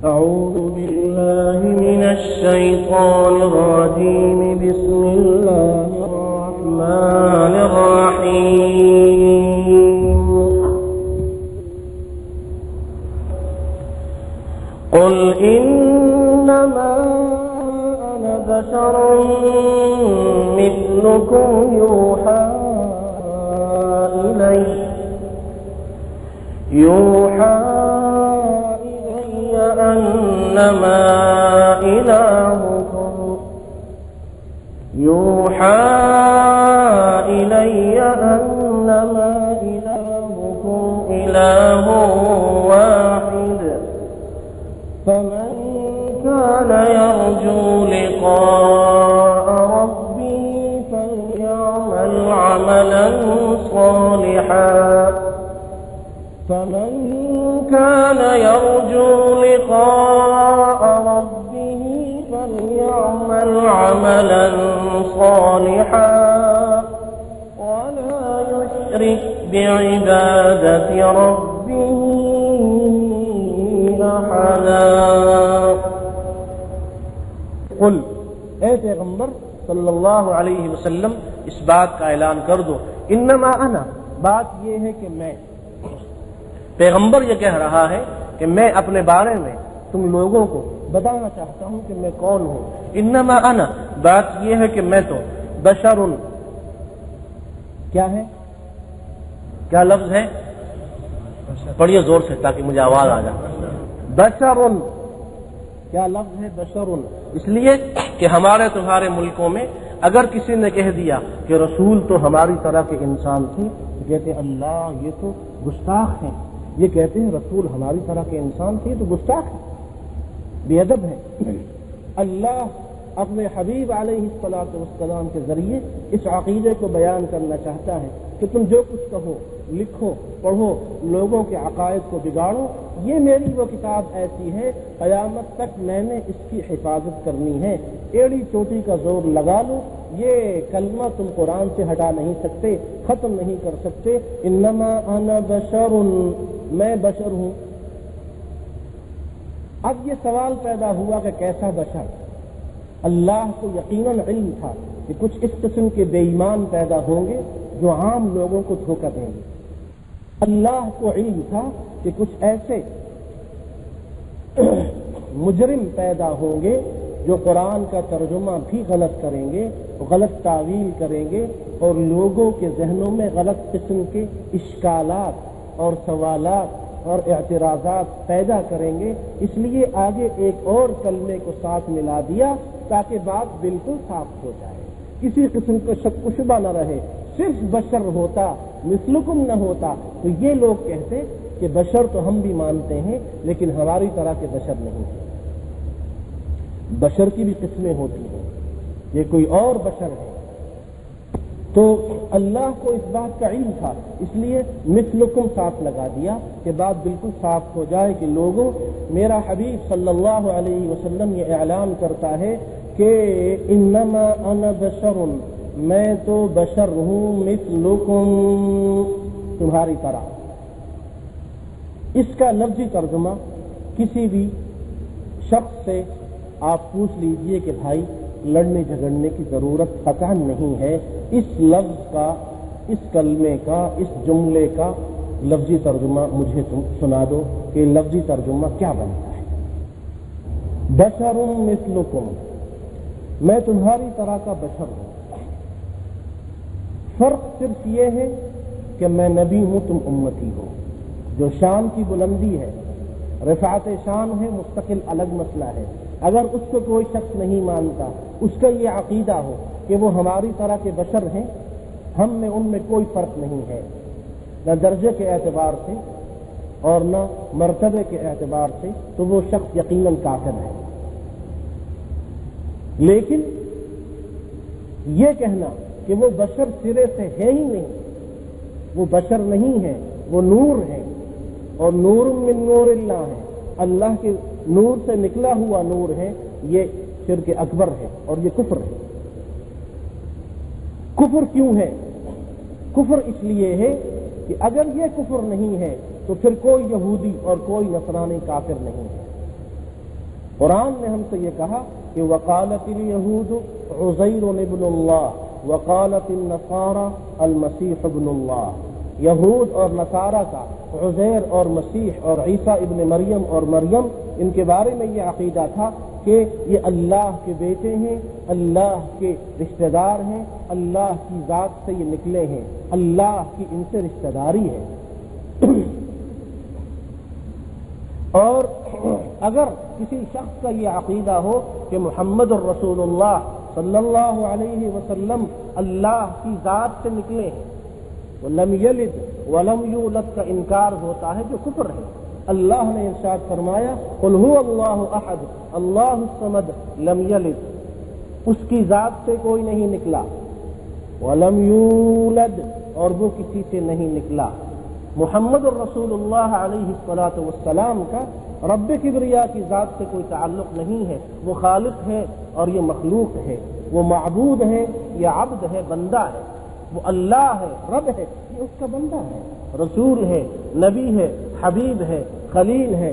أعوذ بالله من الشيطان الرجيم. بسم الله الرحمن الرحيم. قل إنما أنا بشر مثلكم يوحى إلي أنما إلهكم إله واحد فمن كان يرجو لقاء ربه فليعمل عملا صالحا ولا يشرك بعبادة ربه أحدا. قل اے پیغمبر صلی اللہ علیہ وسلم اس بات کا اعلان کر دو، انما انا، بات یہ ہے کہ میں پیغمبر یہ کہہ رہا ہے کہ میں اپنے بارے میں تم لوگوں کو بتانا چاہتا ہوں کہ میں کون ہوں. انما انا، بات یہ ہے کہ میں تو بشر، کیا ہے، کیا لفظ ہے، پڑھیے زور سے تاکہ مجھے آواز آ جائے. بشر، کیا لفظ ہے بشر؟ اس لیے کہ ہمارے تمہارے ملکوں میں اگر کسی نے کہہ دیا کہ رسول تو ہماری طرح کے انسان تھے تو کہتے ہیں اللہ یہ تو گستاخ ہیں. یہ کہتے ہیں رسول ہماری طرح کے انسان تھے تو گستاخ ہیں، بے ادب ہیں. اللہ اپنے حبیب علیہ الصلوۃ والسلام کے ذریعے اس عقیدے کو بیان کرنا چاہتا ہے کہ تم جو کچھ کہو، لکھو، پڑھو، لوگوں کے عقائد کو بگاڑو، یہ میری وہ کتاب ایسی ہے قیامت تک میں نے اس کی حفاظت کرنی ہے. ایڑی چوٹی کا زور لگا لو، یہ کلمہ تم قرآن سے ہٹا نہیں سکتے، ختم نہیں کر سکتے. انما انا بشر، میں بشر ہوں. اب یہ سوال پیدا ہوا کہ کیسا بشر؟ اللہ کو یقیناً علم تھا کہ کچھ اس قسم کے بے ایمان پیدا ہوں گے جو عام لوگوں کو دھوکہ دیں گے. اللہ کو علم تھا کہ کچھ ایسے مجرم پیدا ہوں گے جو قرآن کا ترجمہ بھی غلط کریں گے، غلط تعویل کریں گے اور لوگوں کے ذہنوں میں غلط قسم کے اشکالات اور سوالات اور اعتراضات پیدا کریں گے. اس لیے آگے ایک اور کلمے کو ساتھ ملا دیا تاکہ بات بالکل صاف ہو جائے، کسی قسم کا شک و شبہ نہ رہے. صرف بشر ہوتا، مثلکم نہ ہوتا تو یہ لوگ کہتے کہ بشر تو ہم بھی مانتے ہیں لیکن ہماری طرح کے بشر نہیں ہیں. بشر کی بھی قسمیں ہوتی ہیں، یہ کوئی اور بشر ہے. تو اللہ کو اس بات کا علم تھا، اس لیے مثلکم ساتھ لگا دیا کہ بات بالکل صاف ہو جائے کہ لوگوں، میرا حبیب صلی اللہ علیہ وسلم یہ اعلان کرتا ہے کہ انما انا بشر، میں تو بشر ہوں، مثلکم، تمہاری طرح. اس کا لفظی ترجمہ کسی بھی شخص سے آپ پوچھ لیجئے کہ بھائی لڑنے جھگڑنے کی ضرورت قطعاً نہیں ہے. اس لفظ کا، اس کلمے کا، اس جملے کا لفظی ترجمہ مجھے تم سنا دو کہ لفظی ترجمہ کیا بنتا ہے. بشر مثلکم، میں تمہاری طرح کا بشر ہوں. فرق صرف یہ ہے کہ میں نبی ہوں، تم امتی ہو. جو شان کی بلندی ہے، رفعت شان ہے، مستقل الگ مسئلہ ہے. اگر اس کو کوئی شخص نہیں مانتا، اس کا یہ عقیدہ ہو کہ وہ ہماری طرح کے بشر ہیں، ہم میں ان میں کوئی فرق نہیں ہے، نہ درجے کے اعتبار سے اور نہ مرتبے کے اعتبار سے، تو وہ شخص یقیناً کافر ہے. لیکن یہ کہنا کہ وہ بشر سرے سے ہے ہی نہیں، وہ بشر نہیں ہے، وہ نور ہے، اور نور من نور اللہ ہے، اللہ کے نور سے نکلا ہوا نور ہے. یہ شرک اکبر ہے اور یہ کفر ہے. کفر کیوں ہے؟ کفر اس لیے ہے کہ اگر یہ کفر نہیں ہے تو پھر کوئی یہودی اور کوئی نصرانی کافر نہیں ہے. قرآن نے ہم سے یہ کہا کہ وقالت الیہود عزیر ابن اللہ وقالت النصارى المسیح ابن اللہ، یہود اور نصارہ کا عزیر اور مسیح اور عیسیٰ ابن مریم اور مریم، ان کے بارے میں یہ عقیدہ تھا کہ یہ اللہ کے بیٹے ہیں، اللہ کے رشتہ دار ہیں، اللہ کی ذات سے یہ نکلے ہیں، اللہ کی ان سے رشتہ داری ہے۔ اور اگر کسی شخص کا یہ عقیدہ ہو کہ محمد الرسول اللہ صلی اللہ علیہ وسلم اللہ کی ذات سے نکلے ہیں، ولم یلد ولم یولد کا انکار ہوتا ہے جو کفر ہے۔ اللہ نے ارشاد فرمایا قل هو اللہ احد اللہ الصمد لم یلد، اس کی ذات سے کوئی نہیں نکلا، ولم یولد اور وہ کسی سے نہیں نکلا۔ محمد الرسول اللہ علیہ الصلاۃ والسلام کا رب کبریا کی ذات سے کوئی تعلق نہیں ہے، وہ خالق ہے اور یہ مخلوق ہے، وہ معبود ہے، یہ عبد ہے، بندہ ہے، وہ اللہ ہے، رب ہے، یہ اس کا بندہ ہے، رسول ہے، نبی ہے، حبیب ہے، خلیل ہے،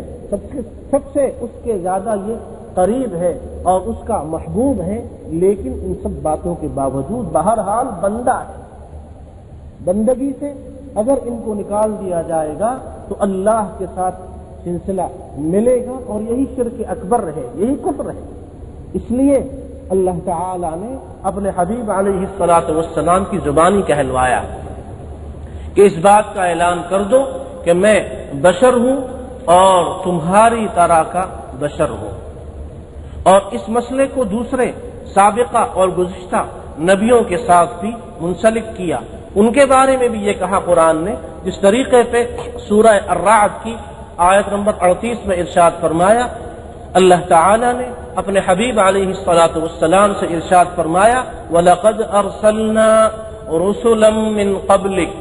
سب سے اس کے زیادہ یہ قریب ہے اور اس کا محبوب ہے، لیکن ان سب باتوں کے باوجود بہرحال بندہ ہے۔ بندگی سے اگر ان کو نکال دیا جائے گا تو اللہ کے ساتھ سلسلہ ملے گا اور یہی شرک اکبر ہے، یہی کفر ہے۔ اس لیے اللہ تعالی نے اپنے حبیب علیہ الصلاۃ والسلام کی زبانی کہلوایا کہ اس بات کا اعلان کر دو کہ میں بشر ہوں اور تمہاری طرح کا بشر ہوں، اور اس مسئلے کو دوسرے سابقہ اور گزشتہ نبیوں کے ساتھ بھی منسلک کیا۔ ان کے بارے میں بھی یہ کہا قرآن نے، جس طریقے پہ سورہ الرعد کی آیت نمبر 38 میں ارشاد فرمایا، اللہ تعالی نے اپنے حبیب علیہ الصلاۃ والسلام سے ارشاد فرمایا وَلَقَدْ أَرْسَلْنَا رُسُلًا مِّن قَبْلِكَ،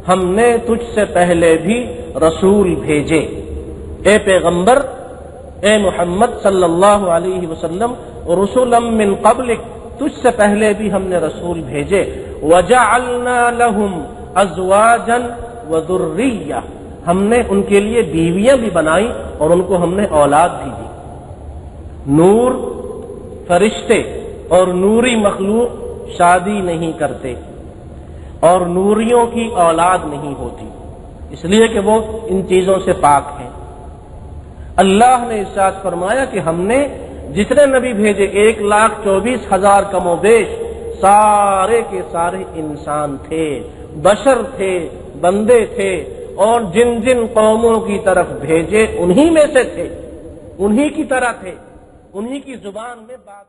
ہم نے تجھ سے پہلے بھی رسول بھیجے۔ اے پیغمبر، اے محمد صلی اللہ علیہ وسلم، رُسُلًا مِّن قَبْلِكَ، تجھ سے پہلے بھی ہم نے رسول بھیجے۔ وَجَعَلْنَا لَهُمْ أَزْوَاجًا وَذُرِّيَّةً، ہم نے ان کے لیے بیویاں بھی بنائی اور ان کو ہم نے اولاد بھی دی۔ نور، فرشتے اور نوری مخلوق شادی نہیں کرتے اور نوریوں کی اولاد نہیں ہوتی، اس لیے کہ وہ ان چیزوں سے پاک ہیں۔ اللہ نے ارشاد فرمایا کہ ہم نے جتنے نبی بھیجے 1,24,000 کم و بیش سارے کے سارے انسان تھے، بشر تھے، بندے تھے، اور جن جن قوموں کی طرف بھیجے انہی میں سے تھے، انہی کی طرح تھے، انہی کی زبان میں بات